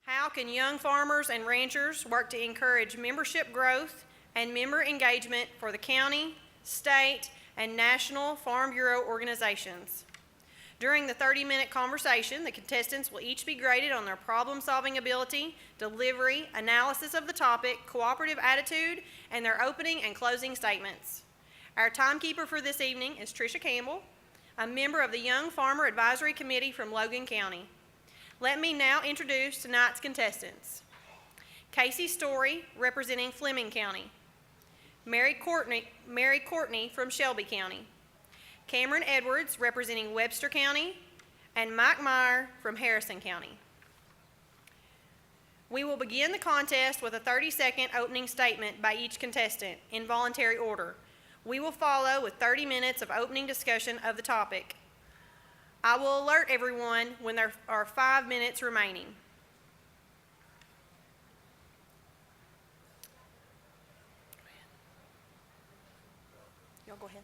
How can young farmers and ranchers work to encourage membership growth and member engagement for the county, state, and national Farm Bureau organizations? During the 30-minute conversation, the contestants will each be graded on their problem-solving ability, delivery, analysis of the topic, cooperative attitude, and their opening and closing statements. Our timekeeper for this evening is Tricia Campbell, a member of the Young Farmer Advisory Committee from Logan County. Let me now introduce tonight's contestants. Casey Story, representing Fleming County. Mary Courtney from Shelby County. Cameron Edwards, representing Webster County, and Mike Meyer from Harrison County. We will begin the contest with a 30-second opening statement by each contestant in voluntary order. We will follow with 30 minutes of opening discussion of the topic. I will alert everyone when there are 5 minutes remaining. Y'all go ahead.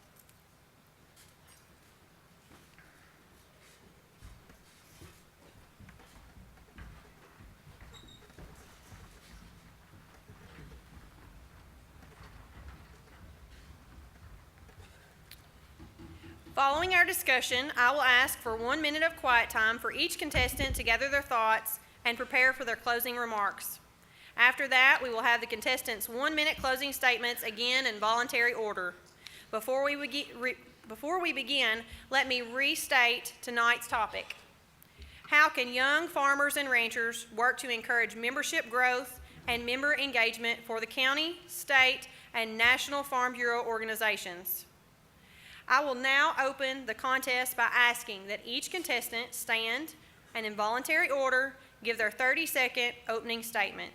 Following our discussion, I will ask for 1 minute of quiet time for each contestant to gather their thoughts and prepare for their closing remarks. After that, we will have the contestants' 1-minute closing statements again in voluntary order. Before we begin, let me restate tonight's topic. How can young farmers and ranchers work to encourage membership growth and member engagement for the county, state, and national Farm Bureau organizations? I will now open the contest by asking that each contestant stand and in voluntary order give their 30-second opening statement.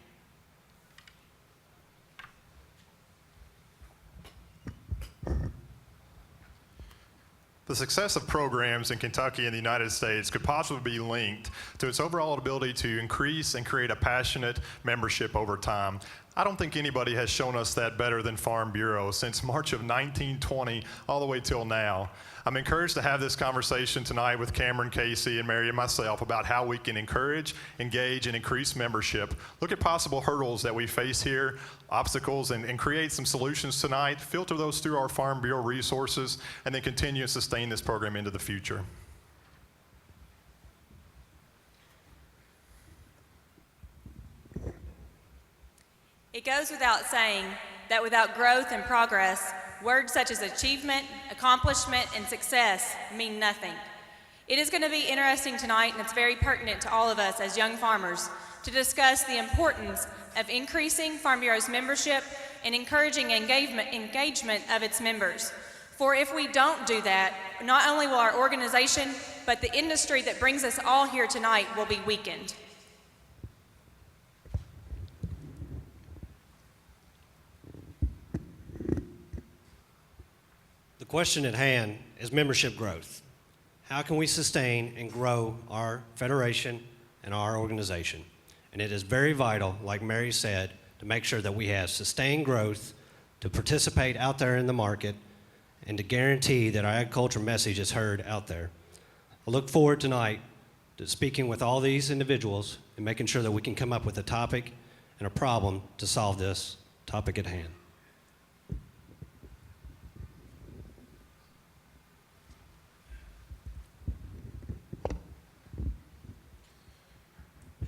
The success of programs in Kentucky and the United States could possibly be linked to its overall ability to increase and create a passionate membership over time. I don't think anybody has shown us that better than Farm Bureau since March of 1920 all the way till now. I'm encouraged to have this conversation tonight with Cameron, Casey, and Mary and myself about how we can encourage, engage, and increase membership. Look at possible hurdles that we face here, obstacles, and create some solutions tonight, filter those through our Farm Bureau resources, and then continue to sustain this program into the future. It goes without saying that without growth and progress, words such as achievement, accomplishment, and success mean nothing. It is going to be interesting tonight, and it's very pertinent to all of us as young farmers, to discuss the importance of increasing Farm Bureau's membership and encouraging engagement of its members. For if we don't do that, not only will our organization, but the industry that brings us all here tonight will be weakened. The question at hand is membership growth. How can we sustain and grow our federation and our organization? And it is very vital, like Mary said, to make sure that we have sustained growth, to participate out there in the market, and to guarantee that our agriculture message is heard out there. I look forward tonight to speaking with all these individuals and making sure that we can come up with a topic and a problem to solve this topic at hand.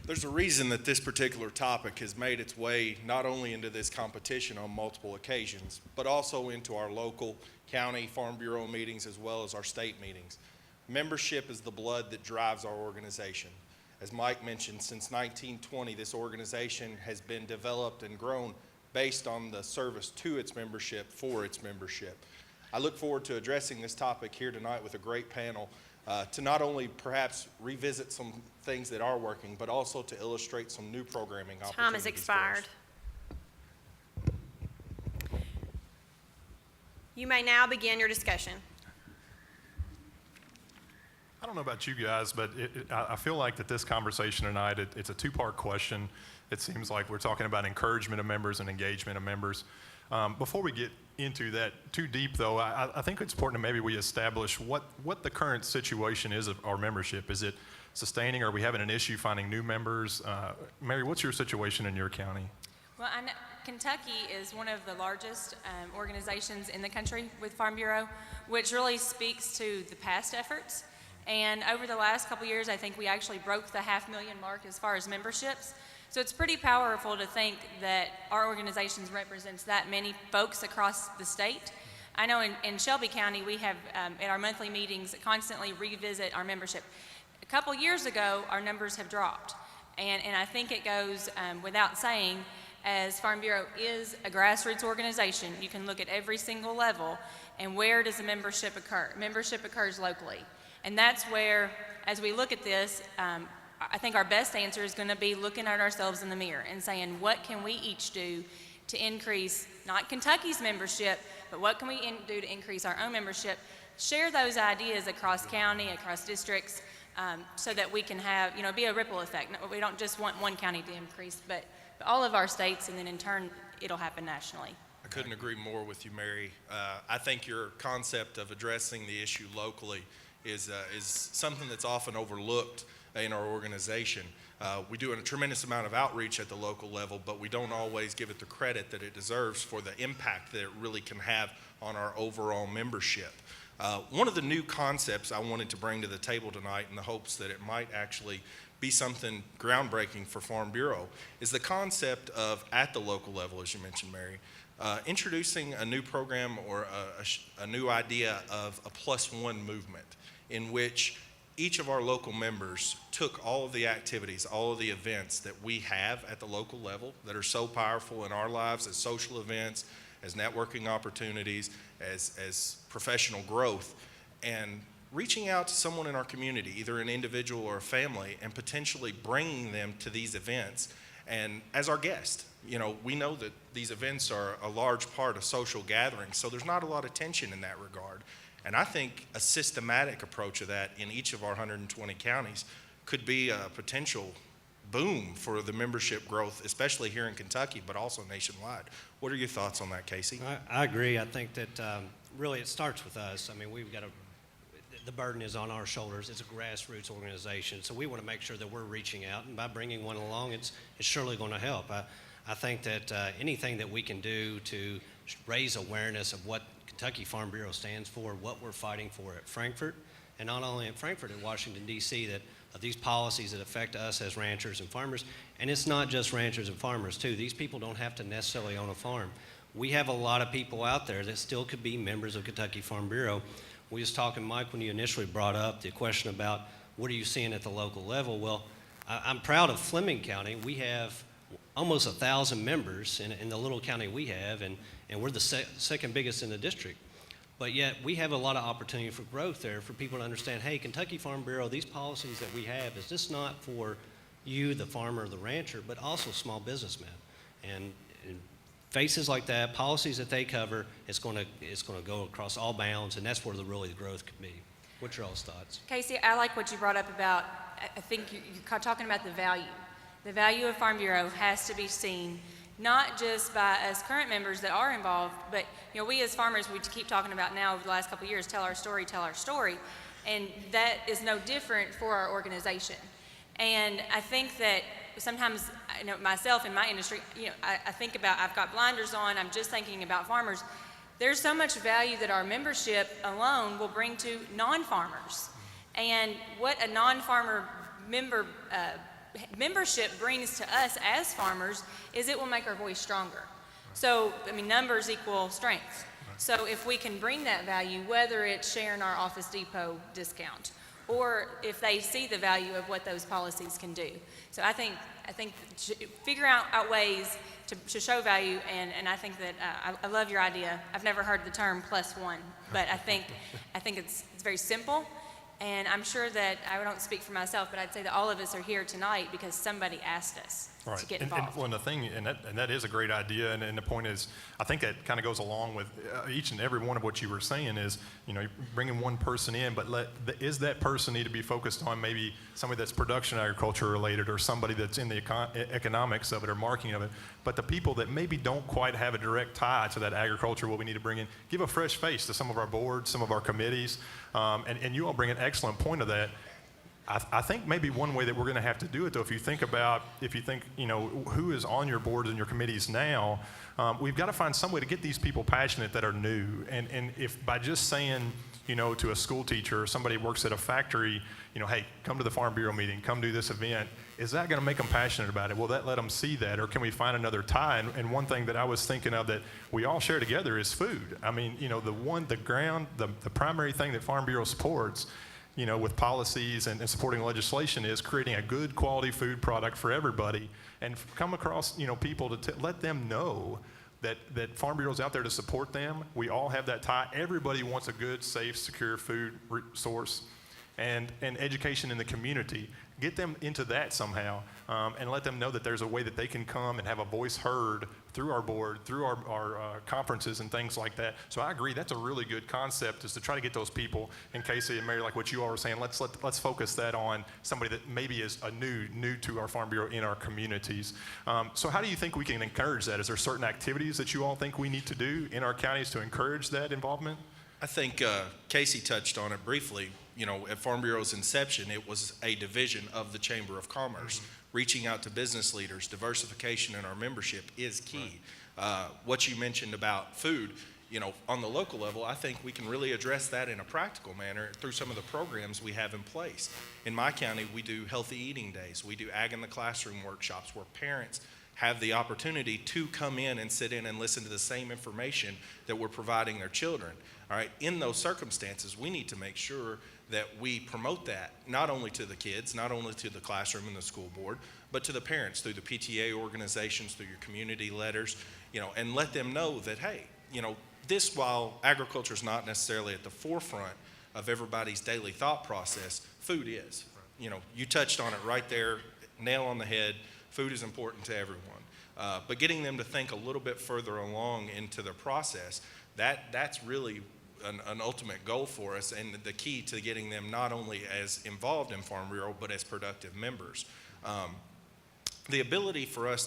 There's a reason that this particular topic has made its way not only into this competition on multiple occasions, but also into our local county Farm Bureau meetings as well as our state meetings. Membership is the blood that drives our organization. As Mike mentioned, since 1920, this organization has been developed and grown based on the service to its membership for its membership. I look forward to addressing this topic here tonight with a great panel to not only perhaps revisit some things that are working, but also to illustrate some new programming opportunities. Time has expired. You may now begin your discussion. I don't know about you guys, but I feel like that this conversation tonight, it's a two-part question. It seems like we're talking about encouragement of members and engagement of members. Before we get into that too deep, though, I think it's important that maybe we establish what the current situation is of our membership. Is it sustaining? Are we having an issue finding new members? Mary, what's your situation in your county? Well, I know Kentucky is one of the largest organizations in the country with Farm Bureau, which really speaks to the past efforts. And over the last couple years, I think we actually broke the 500,000 mark as far as memberships. So it's pretty powerful to think that our organization represents that many folks across the state. I know in Shelby County, we have, at our monthly meetings, constantly revisit our membership. A couple years ago, our numbers have dropped. And I think it goes without saying, as Farm Bureau is a grassroots organization, you can look at every single level, and where does the membership occur? Membership occurs locally. And that's where, as we look at this, I think our best answer is going to be looking at ourselves in the mirror and saying, what can we each do to increase, not Kentucky's membership, but what can we do to increase our own membership? Share those ideas across county, across districts, so that we can have, be a ripple effect. We don't just want one county to increase, but all of our states, and then in turn, it'll happen nationally. I couldn't agree more with you, Mary. I think your concept of addressing the issue locally is something that's often overlooked in our organization. We do a tremendous amount of outreach at the local level, but we don't always give it the credit that it deserves for the impact that it really can have on our overall membership. One of the new concepts I wanted to bring to the table tonight in the hopes that it might actually be something groundbreaking for Farm Bureau is the concept of, at the local level, as you mentioned, Mary, introducing a new program or a new idea of a +1 movement, in which each of our local members took all of the activities, all of the events that we have at the local level that are so powerful in our lives as social events, as networking opportunities, as professional growth, and reaching out to someone in our community, either an individual or a family, and potentially bringing them to these events and as our guest. We know that these events are a large part of social gatherings, so there's not a lot of tension in that regard. And I think a systematic approach of that in each of our 120 counties could be a potential boom for the membership growth, especially here in Kentucky, but also nationwide. What are your thoughts on that, Casey? I agree. I think that really it starts with us. I mean, the burden is on our shoulders. It's a grassroots organization, so we want to make sure that we're reaching out, and by bringing one along, it's surely going to help. I think that anything that we can do to raise awareness of what Kentucky Farm Bureau stands for, what we're fighting for at Frankfort, and not only at Frankfort, in Washington, D.C., that these policies that affect us as ranchers and farmers, and it's not just ranchers and farmers, too. These people don't have to necessarily own a farm. We have a lot of people out there that still could be members of Kentucky Farm Bureau. We was talking, Mike, when you initially brought up the question about what are you seeing at the local level. Well, I'm proud of Fleming County. We have almost 1,000 members in the little county we have, and we're the second biggest in the district. But yet we have a lot of opportunity for growth there for people to understand, hey, Kentucky Farm Bureau, these policies that we have is just not for you, the farmer or the rancher, but also small businessmen. And faces like that, policies that they cover, it's going to go across all bounds, and that's where the growth could be. What's your all's thoughts? Casey, I like what you brought up about, I think you're talking about the value. The value of Farm Bureau has to be seen not just by us current members that are involved, but we as farmers, we keep talking about now over the last couple of years, tell our story, and that is no different for our organization. And I think that sometimes, myself in my industry, I think about, I've got blinders on, I'm just thinking about farmers. There's so much value that our membership alone will bring to non-farmers. And what a non-farmer membership brings to us as farmers is it will make our voice stronger. So, numbers equal strength. So if we can bring that value, whether it's sharing our Office Depot discount, or if they see the value of what those policies can do. So I think figure out ways to show value, and I think that I love your idea. I've never heard the term +1, but I think it's very simple. And I'm sure that, I don't speak for myself, but I'd say that all of us are here tonight because somebody asked us to get involved. And the thing, and that is a great idea, and the point is, I think that kind of goes along with each and every one of what you were saying is, bringing one person in, but is that person need to be focused on maybe somebody that's production agriculture related or somebody that's in the economics of it or marketing of it, but the people that maybe don't quite have a direct tie to that agriculture, what we need to bring in, give a fresh face to some of our boards, some of our committees, and you all bring an excellent point of that. I think maybe one way that we're going to have to do it, though, if you think, who is on your boards and your committees now, we've got to find some way to get these people passionate that are new. And if by just saying, to a school teacher or somebody who works at a factory, hey, come to the Farm Bureau meeting, come do this event, is that going to make them passionate about it? Will that let them see that? Or can we find another tie? And one thing that I was thinking of that we all share together is food. I mean, the primary thing that Farm Bureau supports, with policies and supporting legislation is creating a good quality food product for everybody, and come across, people to let them know that Farm Bureau's out there to support them. We all have that tie. Everybody wants a good, safe, secure food source, and education in the community. Get them into that somehow, and let them know that there's a way that they can come and have a voice heard through our board, through our conferences and things like that. So I agree, that's a really good concept, is to try to get those people. And Casey and Mary, like what you all were saying, let's focus that on somebody that maybe is new to our Farm Bureau in our communities. So how do you think we can encourage that? Is there certain activities that you all think we need to do in our counties to encourage that involvement? I think Casey touched on it briefly. At Farm Bureau's inception, it was a division of the Chamber of Commerce. Reaching out to business leaders, diversification in our membership is key. Right. What you mentioned about food, on the local level, I think we can really address that in a practical manner through some of the programs we have in place. In my county, we do healthy eating days. We do Ag in the Classroom workshops where parents have the opportunity to come in and sit in and listen to the same information that we're providing their children. All right, in those circumstances, we need to make sure that we promote that not only to the kids, not only to the classroom and the school board, but to the parents through the PTA organizations, through your community letters, and let them know that, hey, this, while agriculture is not necessarily at the forefront of everybody's daily thought process, food is. You touched on it right there, nail on the head. Food is important to everyone. But getting them to think a little bit further along into the process, that's really an ultimate goal for us, and the key to getting them not only as involved in Farm Bureau, but as productive members. The ability for us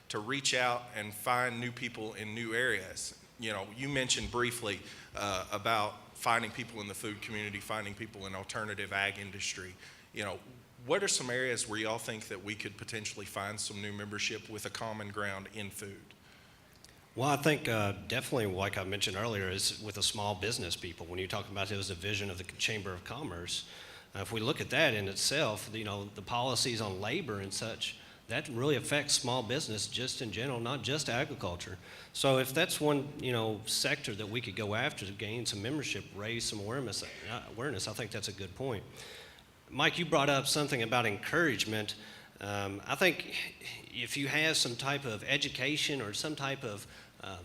to reach out and find new people in new areas. You mentioned briefly about finding people in the food community, finding people in alternative ag industry. What are some areas where y'all think that we could potentially find some new membership with a common ground in food? Well, I think definitely, like I mentioned earlier, is with the small business people. When you talk about it as a vision of the Chamber of Commerce, if we look at that in itself, the policies on labor and such, that really affects small business just in general, not just agriculture. So if that's one, sector that we could go after to gain some membership, raise some awareness, I think that's a good point. Mike, you brought up something about encouragement. I think if you have some type of education or some type of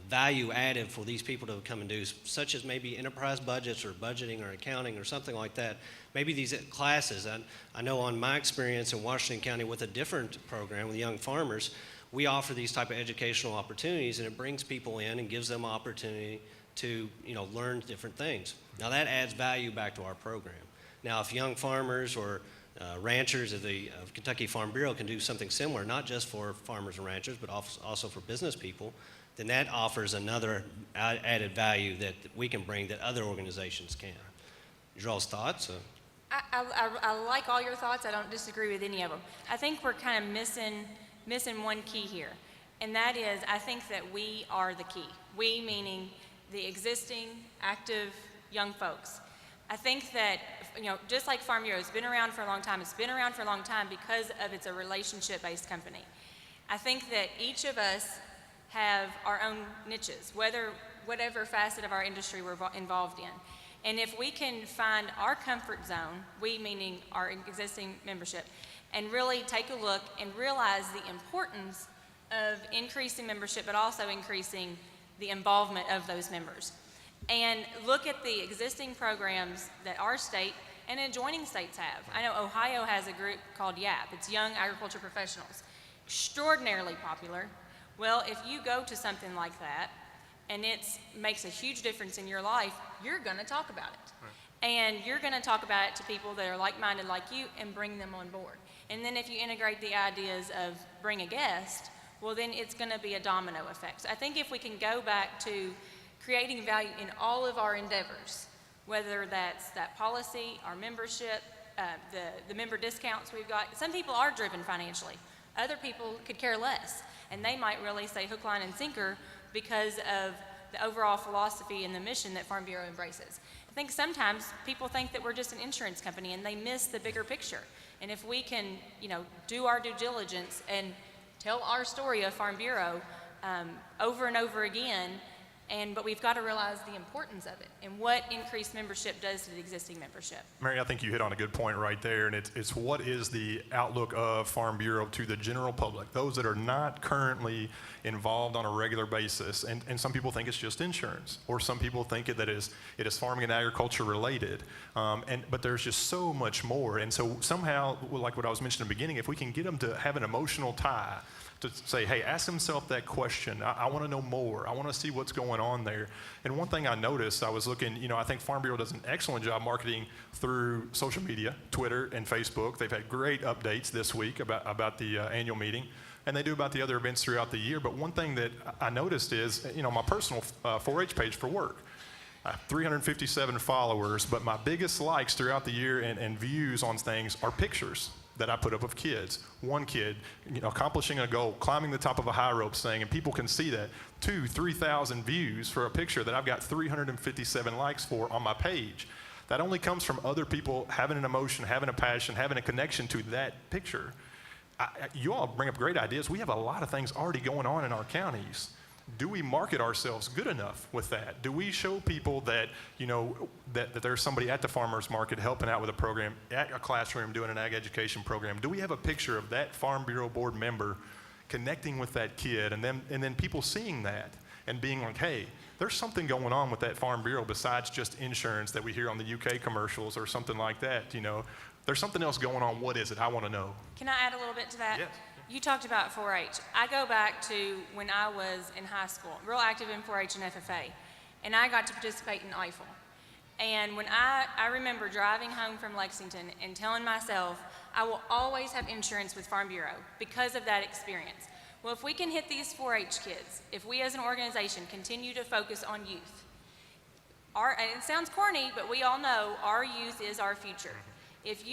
value added for these people to come and do, such as maybe enterprise budgets or budgeting or accounting or something like that, maybe these classes. I know on my experience in Washington County with a different program with young farmers, we offer these type of educational opportunities, and it brings people in and gives them opportunity to learn different things. Now that adds value back to our program. Now if young farmers or ranchers of the Kentucky Farm Bureau can do something similar, not just for farmers and ranchers, but also for business people, then that offers another added value that we can bring that other organizations can't. Y'all's thoughts? I like all your thoughts. I don't disagree with any of them. I think we're kind of missing one key here, and that is I think that we are the key. We meaning the existing, active young folks. I think that, just like Farm Bureau, it's been around for a long time. It's been around for a long time because it's a relationship-based company. I think that each of us have our own niches, whatever facet of our industry we're involved in. And if we can find our comfort zone, we meaning our existing membership, and really take a look and realize the importance of increasing membership, but also increasing the involvement of those members. And look at the existing programs that our state and adjoining states have. I know Ohio has a group called YAP. It's Young Agriculture Professionals. Extraordinarily popular. Well, if you go to something like that and it makes a huge difference in your life, you're going to talk about it. Right. And you're going to talk about it to people that are like-minded like you and bring them on board. And then if you integrate the ideas of bring a guest, well, then it's going to be a domino effect. So I think if we can go back to creating value in all of our endeavors, whether that's that policy, our membership, the member discounts we've got. Some people are driven financially. Other people could care less, and they might really say hook, line, and sinker because of the overall philosophy and the mission that Farm Bureau embraces. I think sometimes people think that we're just an insurance company and they miss the bigger picture. And if we can, do our due diligence and tell our story of Farm Bureau over and over again, but we've got to realize the importance of it and what increased membership does to the existing membership. Mary, I think you hit on a good point right there, and it's what is the outlook of Farm Bureau to the general public, those that are not currently involved on a regular basis. And some people think it's just insurance, or some people think that it is farming and agriculture related. But there's just so much more. And so somehow, like what I was mentioning in the beginning, if we can get them to have an emotional tie, to say, hey, ask himself that question. I want to know more. I want to see what's going on there. And one thing I noticed, I was looking, I think Farm Bureau does an excellent job marketing through social media, Twitter and Facebook. They've had great updates this week about the annual meeting, and they do about the other events throughout the year. But one thing that I noticed is, my personal 4-H page for work. I have 357 followers, but my biggest likes throughout the year and views on things are pictures that I put up of kids. One kid, accomplishing a goal, climbing the top of a high rope thing, and people can see that. 3,000 views for a picture that I've got 357 likes for on my page. That only comes from other people having an emotion, having a passion, having a connection to that picture. You all bring up great ideas. We have a lot of things already going on in our counties. Do we market ourselves good enough with that? Do we show people that, that there's somebody at the farmer's market helping out with a program, at a classroom doing an ag education program? Do we have a picture of that Farm Bureau board member connecting with that kid, and then people seeing that and being like, hey, there's something going on with that Farm Bureau besides just insurance that we hear on the UK commercials or something like that, There's something else going on. What is it? I want to know. Can I add a little bit to that? Yes. You talked about 4-H. I go back to when I was in high school, real active in 4-H and FFA, and I got to participate in Eiffel. And when I remember driving home from Lexington and telling myself, I will always have insurance with Farm Bureau because of that experience. Well, if we can hit these 4-H kids, if we as an organization continue to focus on youth, and it sounds corny, but we all know our youth is our future. If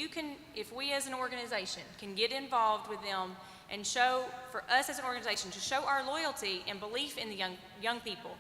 we as an organization can get involved with them and show, for us as an organization, to show our loyalty and belief in the young people.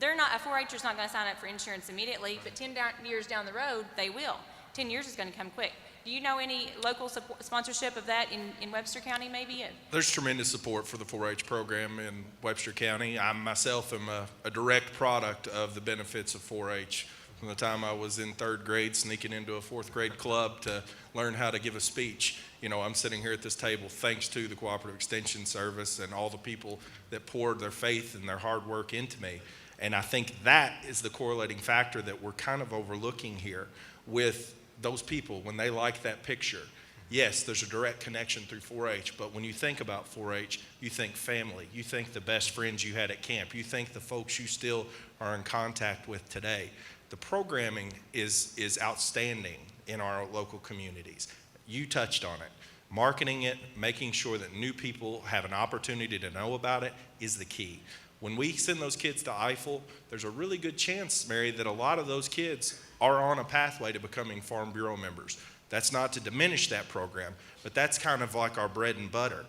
A 4-H'er's not going to sign up for insurance immediately, but 10 years down the road, they will. 10 years is going to come quick. Do you know any local sponsorship of that in Webster County, maybe? There's tremendous support for the 4-H program in Webster County. I myself am a direct product of the benefits of 4-H. From the time I was in 3rd grade, sneaking into a 4th grade club to learn how to give a speech. I'm sitting here at this table thanks to the Cooperative Extension Service and all the people that poured their faith and their hard work into me. And I think that is the correlating factor that we're kind of overlooking here with those people when they like that picture. Yes, there's a direct connection through 4-H, but when you think about 4-H, you think family. You think the best friends you had at camp. You think the folks you still are in contact with today. The programming is outstanding in our local communities. You touched on it. Marketing it, making sure that new people have an opportunity to know about it is the key. When we send those kids to Eiffel, there's a really good chance, Mary, that a lot of those kids are on a pathway to becoming Farm Bureau members. That's not to diminish that program, but that's kind of like our bread and butter.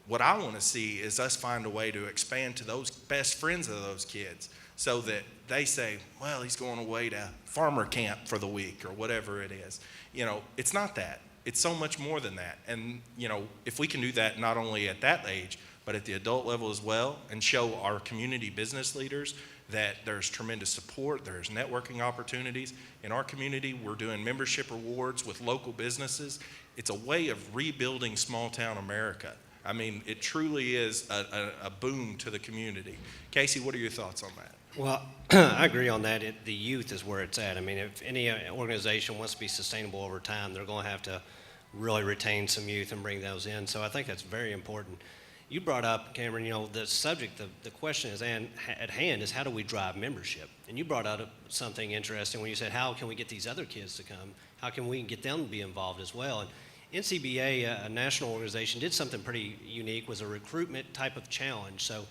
What I want to see is us find a way to expand to those best friends of those kids so that they say, well, he's going away to farmer camp for the week or whatever it is. It's not that. It's so much more than that. And, if we can do that not only at that age, but at the adult level as well, and show our community business leaders that there's tremendous support, there's networking opportunities. In our community, we're doing membership rewards with local businesses. It's a way of rebuilding small town America. I mean, it truly is a boom to the community. Casey, what are your thoughts on that? Well, I agree on that. The youth is where it's at. I mean, if any organization wants to be sustainable over time, they're going to have to really retain some youth and bring those in. So I think that's very important. You brought up, Cameron, the subject, the question is at hand is how do we drive membership? And you brought out something interesting when you said, how can we get these other kids to come? How can we get them to be involved as well? And NCBA, a national organization, did something pretty unique, was a recruitment type of challenge. So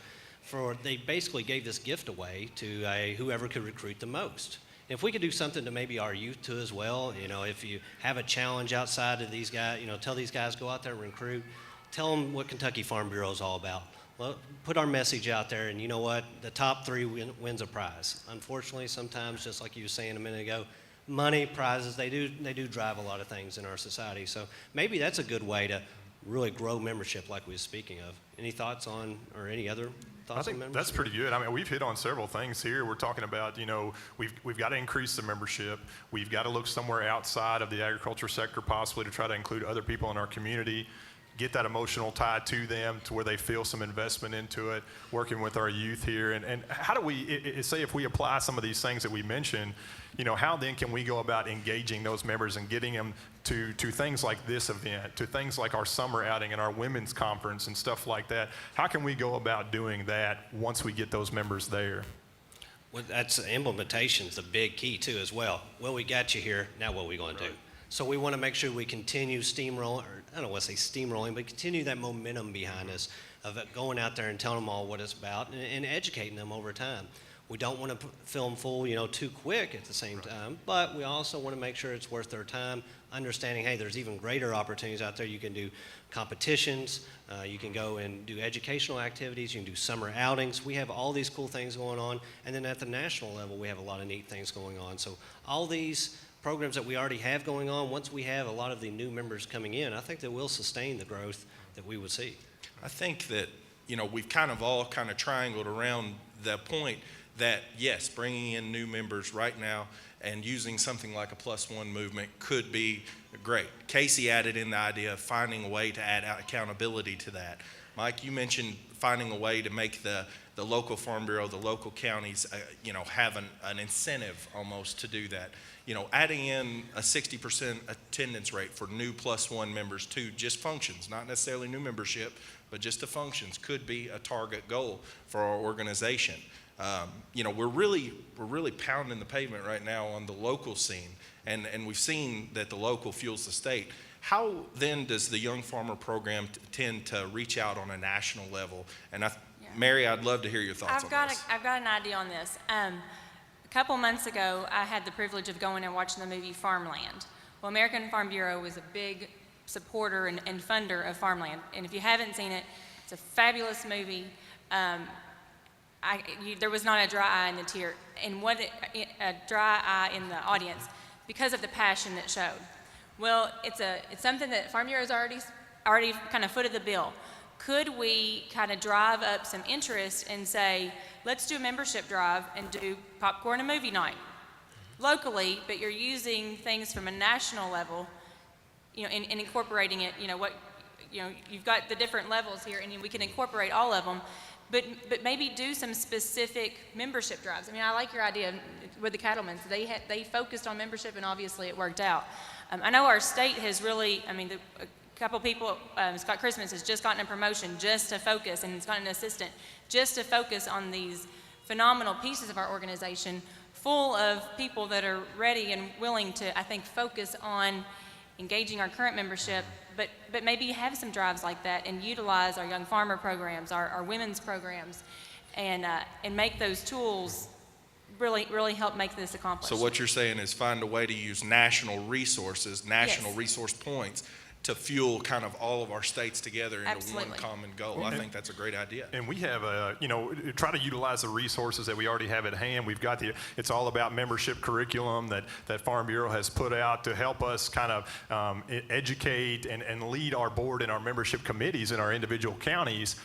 they basically gave this gift away to whoever could recruit the most. If we could do something to maybe our youth too as well, if you have a challenge outside of these guys, tell these guys, go out there and recruit, tell them what Kentucky Farm Bureau is all about. Well, put our message out there, and you know what? The top three wins a prize. Unfortunately, sometimes, just like you were saying a minute ago, money, prizes, they do drive a lot of things in our society. So maybe that's a good way to really grow membership like we were speaking of. Any thoughts on, or any other thoughts I on think membership? that's pretty good. I mean, we've hit on several things here. We're talking about, we've got to increase the membership. We've got to look somewhere outside of the agriculture sector possibly to try to include other people in our community, get that emotional tie to them to where they feel some investment into it, working with our youth here. And how do we, say if we apply some of these things that we mentioned, how then can we go about engaging those members and getting them to things like this event, to things like our summer outing and our women's conference and stuff like that? How can we go about doing that once we get those members there? Well, that's implementation's the big key too as well. Well, we got you here, now what are we going to do? So we want to make sure we continue steamrolling, or I don't want to say steamrolling, but continue that momentum behind us of it going out there and telling them all what it's about and educating them over time. We don't want to film full, too quick at the same time, but we also want to make sure it's worth their time, understanding, hey, there's even greater opportunities out there. You can do competitions, you can go and do educational activities, you can do summer outings. We have all these cool things going on, and then at the national level, we have a lot of neat things going on. So all these programs that we already have going on, once we have a lot of the new members coming in, I think that will sustain the growth that we would see. I think that, we've all triangled around the point that, yes, bringing in new members right now and using something like a +1 movement could be great. Casey added in the idea of finding a way to add accountability to that. Mike, you mentioned finding a way to make the local Farm Bureau, the local counties, have an incentive almost to do that. Adding in a 60% attendance rate for new +1 members to just functions, not necessarily new membership, but just the functions, could be a target goal for our organization. We're really pounding the pavement right now on the local scene, and we've seen that the local fuels the state. How then does the Young Farmer Program tend to reach out on a national level? And Mary, I'd love to hear your thoughts on this. I've got an idea on this. A couple months ago, I had the privilege of going and watching the movie Farmland. Well, American Farm Bureau was a big supporter and funder of Farmland. And if you haven't seen it, it's a fabulous movie. There was not a dry eye in the theater, and a dry eye in the audience because of the passion that showed. Well, it's something that Farm Bureau's already kind of footed the bill. Could we kind of drive up some interest and say, let's do a membership drive and do popcorn and movie night locally, but you're using things from a national level, and incorporating it. You've got the different levels here, and we can incorporate all of them. But maybe do some specific membership drives. I mean, I like your idea with the cattlemen. They focused on membership, and obviously it worked out. I know our state has really, a couple people, Scott Christmas has just gotten a promotion just to focus, and he's got an assistant, just to focus on these phenomenal pieces of our organization, full of people that are ready and willing to, I think, focus on engaging our current membership, but maybe have some drives like that and utilize our young farmer programs, our women's programs, and make those tools really help make this accomplished. So what you're saying is find a way to use national resources, national resource points, to fuel kind of all of our states together into Absolutely. one common goal. I think that's a great idea. And we have try to utilize the resources that we already have at hand. We've got it's all about membership curriculum that Farm Bureau has put out to help us kind of educate and lead our board and our membership committees in our individual counties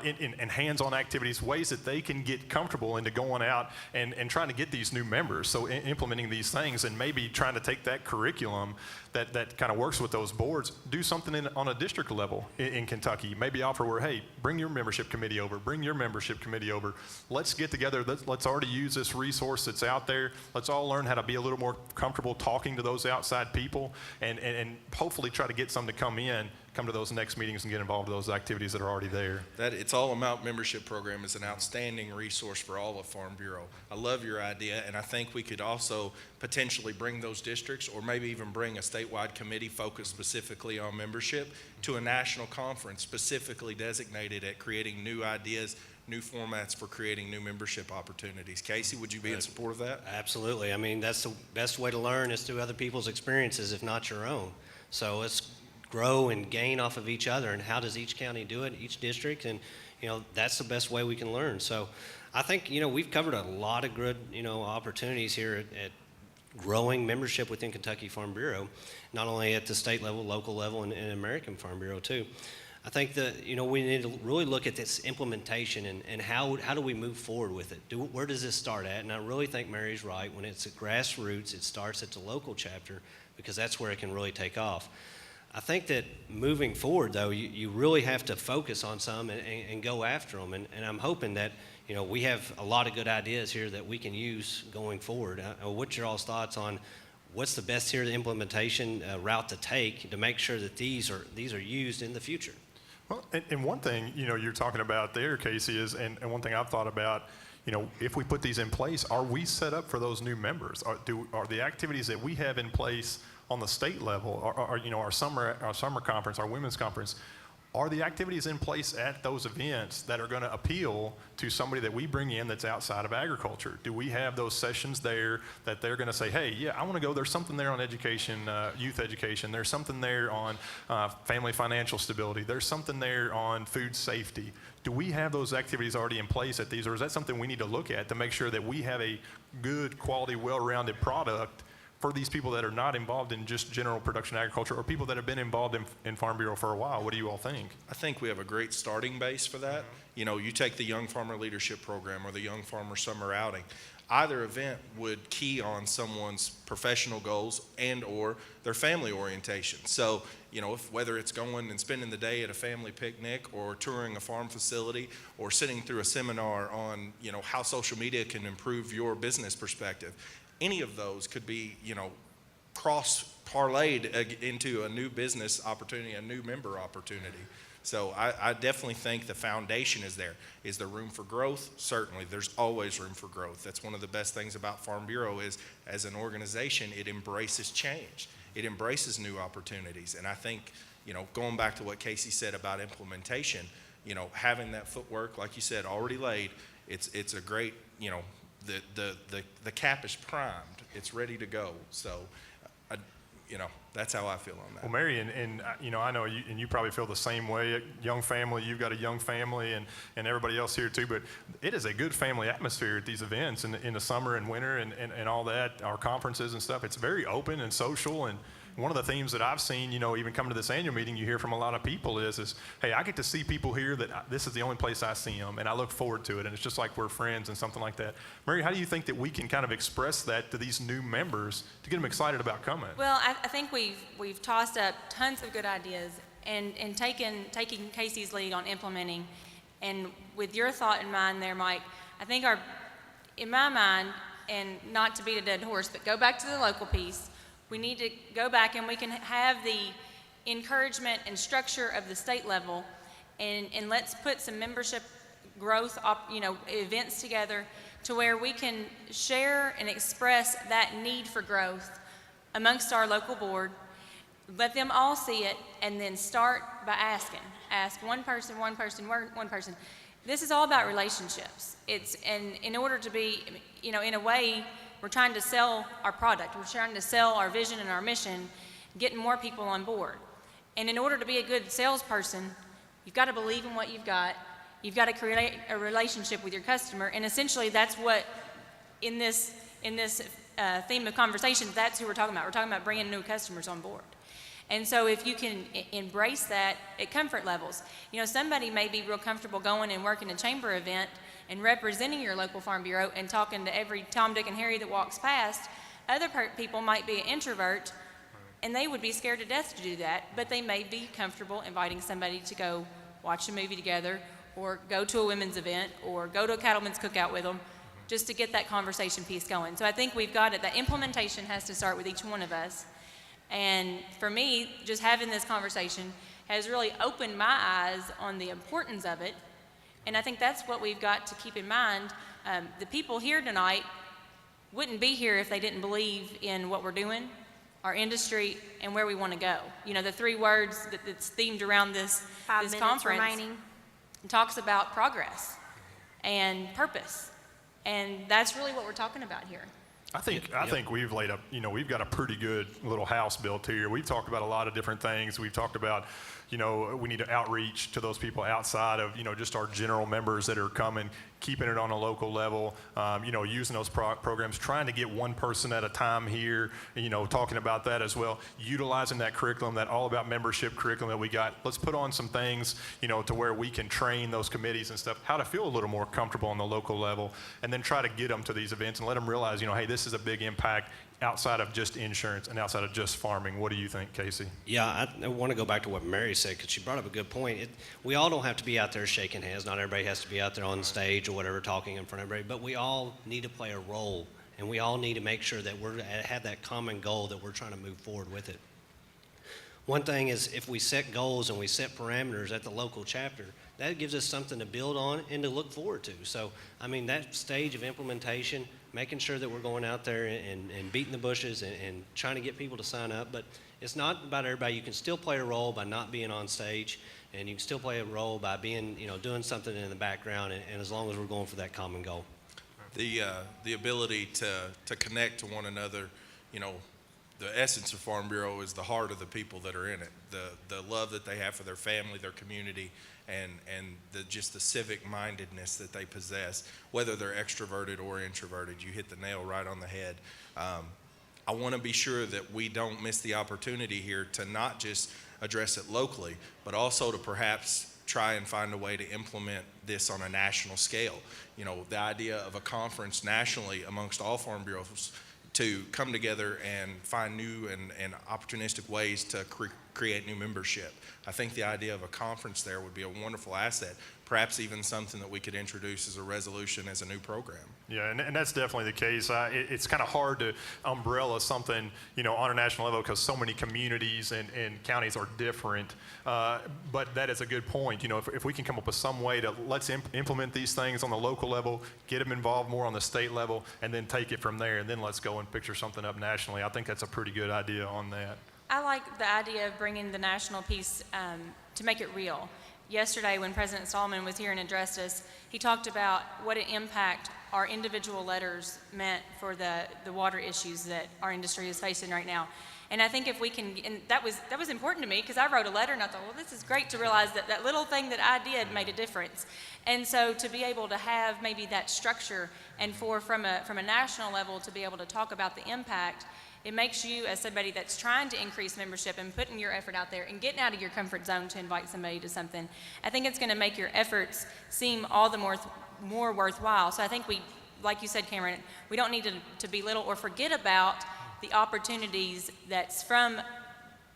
in hands-on activities, ways that they can get comfortable into going out and trying to get these new members. So implementing these things and maybe trying to take that curriculum that kind of works with those boards, do something on a district level in Kentucky. Maybe offer where, hey, bring your membership committee over, let's get together, let's already use this resource that's out there. Let's all learn how to be a little more comfortable talking to those outside people and hopefully try to get some to come to those next meetings and get involved in those activities that are already there. That It's All About Membership program is an outstanding resource for all of Farm Bureau. I love your idea, and I think we could also potentially bring those districts, or maybe even bring a statewide committee focused specifically on membership, to a national conference specifically designated at creating new ideas, new formats for creating new membership opportunities. Casey, would you be in support of that? Absolutely. I mean, that's the best way to learn is through other people's experiences, if not your own. So let's grow and gain off of each other. And how does each county do it, each district? And, that's the best way we can learn. So I think, we've covered a lot of good, opportunities here at growing membership within Kentucky Farm Bureau, not only at the state level, local level, and American Farm Bureau too. I think that, we need to really look at this implementation and how do we move forward with it? Where does this start at? And I really think Mary's right. When it's at grassroots, it starts at the local chapter because that's where it can really take off. I think that moving forward, though, you really have to focus on some and go after them. And I'm hoping that, we have a lot of good ideas here that we can use going forward. What's your all's thoughts on what's the best here, the implementation route to take to make sure that these are used in the future? Well, and one thing, you're talking about there, Casey, is, and one thing I've thought about, if we put these in place, are we set up for those new members? Are the activities that we have in place on the state level, our summer conference, our women's conference, are the activities in place at those events that are going to appeal to somebody that we bring in that's outside of agriculture? Do we have those sessions there that they're going to say, hey, yeah, I want to go. There's something there on education, youth education. There's something there on family financial stability. There's something there on food safety. Do we have those activities already in place at these, or is that something we need to look at to make sure that we have a good, quality, well-rounded product for these people that are not involved in just general production agriculture, or people that have been involved in Farm Bureau for a while? What do you all think? I think we have a great starting base for that. You take the Young Farmer Leadership Program or the Young Farmer Summer Outing. Either event would key on someone's professional goals and or their family orientation. So, whether it's going and spending the day at a family picnic or touring a farm facility or sitting through a seminar on, how social media can improve your business perspective, any of those could be, cross-parlayed into a new business opportunity, a new member opportunity. So I definitely think the foundation is there. Is there room for growth? Certainly. There's always room for growth. That's one of the best things about Farm Bureau is, as an organization, it embraces change. It embraces new opportunities. And I think, going back to what Casey said about implementation, having that footwork, like you said, already laid, it's a great, the cap is primed. It's ready to go. So, that's how I feel on that. Well, Mary, and I know you, and you probably feel the same way. Young family, you've got a young family, and everybody else here too. But it is a good family atmosphere at these events in the summer and winter and all that. Our conferences and stuff. It's very open and social. And one of the themes that I've seen, even coming to this annual meeting, you hear from a lot of people is, hey, I get to see people here that this is the only place I see them, and I look forward to it, and it's just like we're friends and something like that. Mary, how do you think that we can kind of express that to these new members to get them excited about coming? Well, I think we've tossed up tons of good ideas and taking Casey's lead on implementing. And with your thought in mind there, Mike, I think in my mind, and not to beat a dead horse, but go back to the local piece. We need to go back and we can have the encouragement and structure of the state level, and let's put some membership growth, events together to where we can share and express that need for growth amongst our local board. Let them all see it, and then start by asking. Ask one person. This is all about relationships. And in order to be, in a way, we're trying to sell our product. We're trying to sell our vision and our mission, getting more people on board. And in order to be a good salesperson, you've got to believe in what you've got. You've got to create a relationship with your customer. And essentially, that's what, in this theme of conversation, that's who we're talking about. We're talking about bringing new customers on board. And so if you can embrace that at comfort levels, somebody may be real comfortable going and working a chamber event and representing your local Farm Bureau and talking to every Tom, Dick, and Harry that walks past. Other people might be an introvert, and they would be scared to death to do that, but they may be comfortable inviting somebody to go watch a movie together or go to a women's event or go to a cattleman's cookout with them just to get that conversation piece going. So I think we've got it. The implementation has to start with each one of us. And for me, just having this conversation has really opened my eyes on the importance of it. And I think that's what we've got to keep in mind. The people here tonight wouldn't be here if they didn't believe in what we're doing, our industry, and where we want to go. The three words that's themed around this conference talks about progress. and purpose. And that's really what we're talking about here. I think we've laid up, we've got a pretty good little house built here. We've talked about a lot of different things. We've talked about, we need to outreach to those people outside of, just our general members that are coming, keeping it on a local level, using those programs, trying to get one person at a time here, talking about that as well, utilizing that curriculum, that all about membership curriculum that we got. Let's put on some things, to where we can train those committees and stuff, how to feel a little more comfortable on the local level, and then try to get them to these events and let them realize, hey, this is a big impact outside of just insurance and outside of just farming. What do you think, Casey? Yeah, I want to go back to what Mary said, because she brought up a good point. We all don't have to be out there shaking hands. Not everybody has to be out there on stage or whatever talking in front of everybody, but we all need to play a role, and we all need to make sure that we have that common goal that we're trying to move forward with it. One thing is, if we set goals and we set parameters at the local chapter, that gives us something to build on and to look forward to. So, that stage of implementation, making sure that we're going out there and beating the bushes and trying to get people to sign up. But it's not about everybody. You can still play a role by not being on stage, and you can still play a role by being, doing something in the background, and as long as we're going for that common goal. The ability to connect to one another, the essence of Farm Bureau is the heart of the people that are in it, the love that they have for their family, their community, and just the civic mindedness that they possess, whether they're extroverted or introverted. You hit the nail right on the head. I want to be sure that we don't miss the opportunity here to not just address it locally, but also to perhaps try and find a way to implement this on a national scale. The idea of a conference nationally amongst all Farm Bureaus to come together and find new and opportunistic ways to create new membership. I think the idea of a conference there would be a wonderful asset, perhaps even something that we could introduce as a resolution as a new program. Yeah, and that's definitely the case. It's kind of hard to umbrella something, on a national level, because so many communities and counties are different. But that is a good point. If we can come up with some way to let's implement these things on the local level, get them involved more on the state level, and then take it from there, and then let's go and picture something up nationally. I think that's a pretty good idea on that. I like the idea of bringing the national piece to make it real. Yesterday, when President Solomon was here and addressed us, he talked about what an impact our individual letters meant for the water issues that our industry is facing right now. And I think if we can, and that was important to me, because I wrote a letter and I thought, well, this is great to realize that little thing that I did made a difference. And so to be able to have maybe that structure, and from a national level to be able to talk about the impact, it makes you, as somebody that's trying to increase membership and putting your effort out there and getting out of your comfort zone to invite somebody to something, I think it's going to make your efforts seem all the more worthwhile. So I think we, like you said, Cameron, we don't need to belittle or forget about the opportunities that's from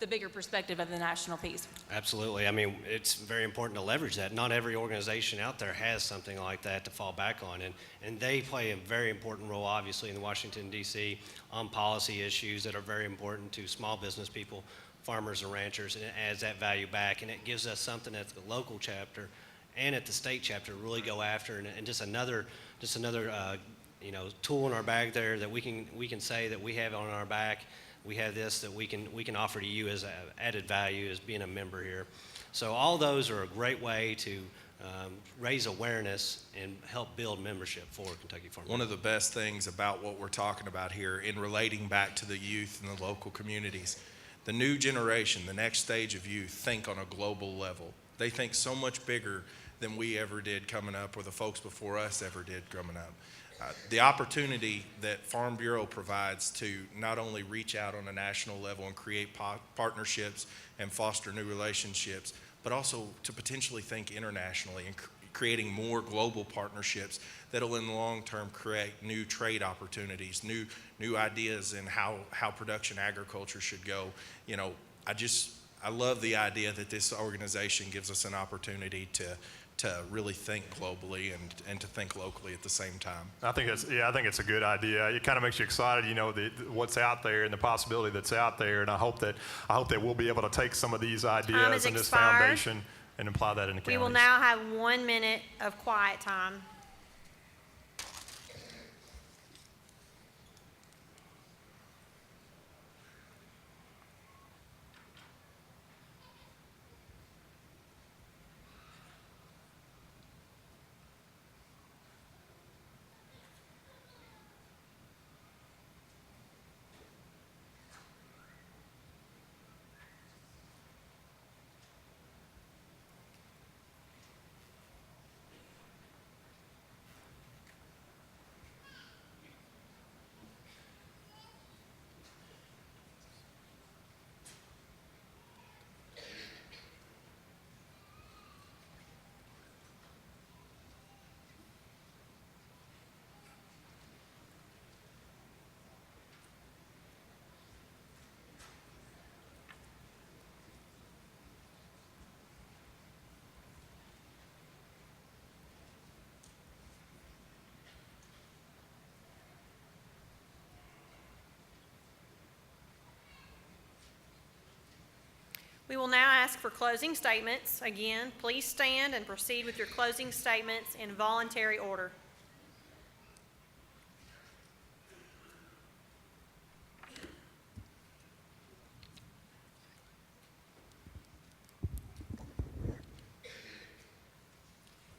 the bigger perspective of the national piece. Absolutely. It's very important to leverage that. Not every organization out there has something like that to fall back on, and they play a very important role, obviously, in Washington, D.C. on policy issues that are very important to small business people, farmers and ranchers, and it adds that value back, and it gives us something at the local chapter and at the state chapter to really go after, and just another tool in our bag there that we can say that we have on our back. We have this that we can offer to you as added value as being a member here. So all those are a great way to raise awareness and help build membership for Kentucky Farm Bureau. One of the best things about what we're talking about here in relating back to the youth and the local communities, the new generation, the next stage of youth, think on a global level. They think so much bigger than we ever did coming up, or the folks before us ever did coming up. The opportunity that Farm Bureau provides to not only reach out on a national level and create partnerships and foster new relationships, but also to potentially think internationally and creating more global partnerships that'll in the long term create new trade opportunities, new ideas in how production agriculture should go. I love the idea that this organization gives us an opportunity to really think globally and to think locally at the same time. I think it's a good idea. It kind of makes you excited, what's out there and the possibility that's out there. And I hope that we'll be able to take some of these ideas and this foundation and apply that in the counties. We will now have 1 minute of quiet time. We will now ask for closing statements. Again, please stand and proceed with your closing statements in voluntary order.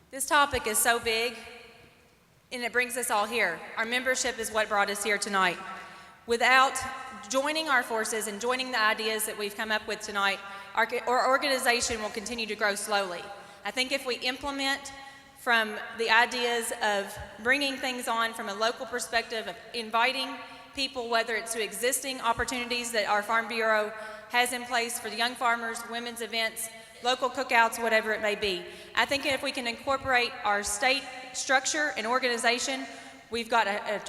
This topic is so big, and it brings us all here. Our membership is what brought us here tonight. Without joining our forces and joining the ideas that we've come up with tonight, our organization will continue to grow slowly. I think if we implement from the ideas of bringing things on from a local perspective, of inviting people, whether it's to existing opportunities that our Farm Bureau has in place for the young farmers, women's events, local cookouts, whatever it may be. I think if we can incorporate our state structure and organization, we've got a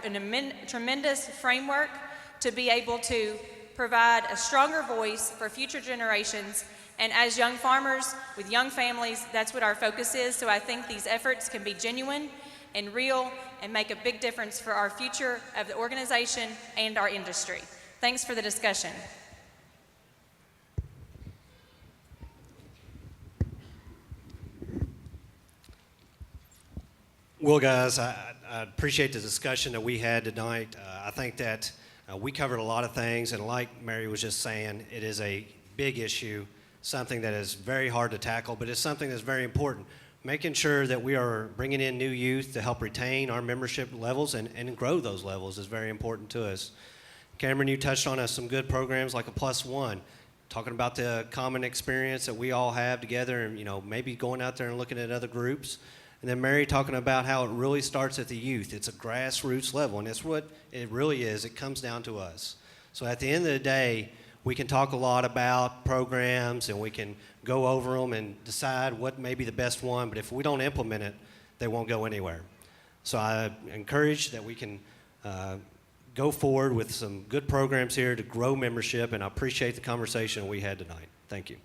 tremendous framework to be able to provide a stronger voice for future generations. And as young farmers with young families, that's what our focus is. So I think these efforts can be genuine and real and make a big difference for our future of the organization and our industry. Thanks for the discussion. Well, guys, I appreciate the discussion that we had tonight. I think that we covered a lot of things, and like Mary was just saying, it is a big issue, something that is very hard to tackle, but it's something that's very important. Making sure that we are bringing in new youth to help retain our membership levels and grow those levels is very important to us. Cameron, you touched on some good programs like a Plus One, talking about the common experience that we all have together and, maybe going out there and looking at other groups. And then Mary talking about how it really starts at the youth. It's a grassroots level, and it's what it really is. It comes down to us. So at the end of the day, we can talk a lot about programs, and we can go over them and decide what may be the best one, but if we don't implement it, they won't go anywhere. So I encourage that we can go forward with some good programs here to grow membership, and I appreciate the conversation we had tonight. Thank you.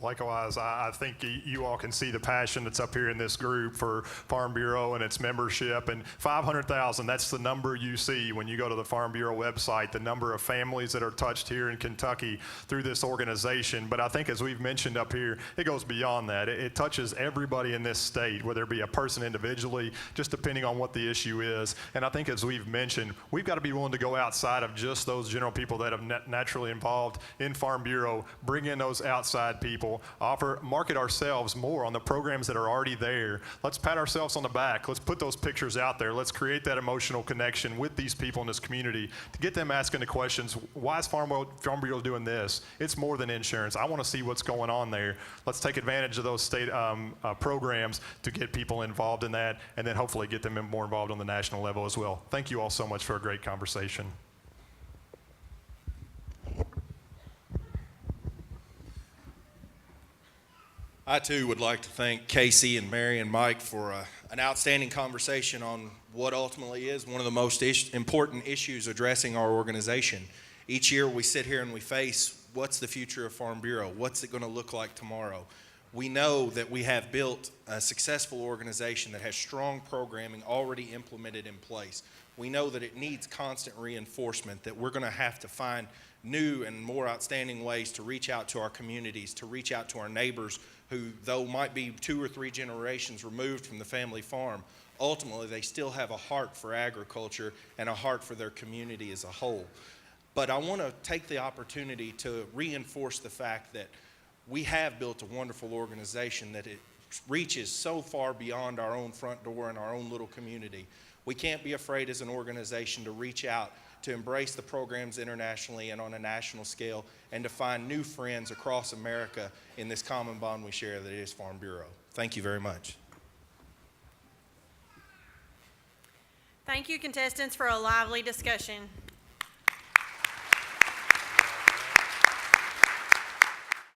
Likewise, I think you all can see the passion that's up here in this group for Farm Bureau and its membership. And 500,000, that's the number you see when you go to the Farm Bureau website, the number of families that are touched here in Kentucky through this organization. But I think as we've mentioned up here, it goes beyond that. It touches everybody in this state, whether it be a person individually, just depending on what the issue is. And I think as we've mentioned, we've got to be willing to go outside of just those general people that have naturally involved in Farm Bureau, bring in those outside people, market ourselves more on the programs that are already there. Let's pat ourselves on the back. Let's put those pictures out there. Let's create that emotional connection with these people in this community to get them asking the questions, why is Farm Bureau doing this? It's more than insurance. I want to see what's going on there. Let's take advantage of those state programs to get people involved in that, and then hopefully get them more involved on the national level as well. Thank you all so much for a great conversation. I too would like to thank Casey and Mary and Mike for an outstanding conversation on what ultimately is one of the most important issues addressing our organization. Each year we sit here and we face what's the future of Farm Bureau? What's it going to look like tomorrow? We know that we have built a successful organization that has strong programming already implemented in place. We know that it needs constant reinforcement, that we're going to have to find new and more outstanding ways to reach out to our communities, to reach out to our neighbors who, though might be 2 or 3 generations removed from the family farm, ultimately they still have a heart for agriculture and a heart for their community as a whole. But I want to take the opportunity to reinforce the fact that we have built a wonderful organization, that it reaches so far beyond our own front door and our own little community. We can't be afraid as an organization to reach out, to embrace the programs internationally and on a national scale, and to find new friends across America in this common bond we share that is Farm Bureau. Thank you very much. Thank you, contestants, for a lively discussion.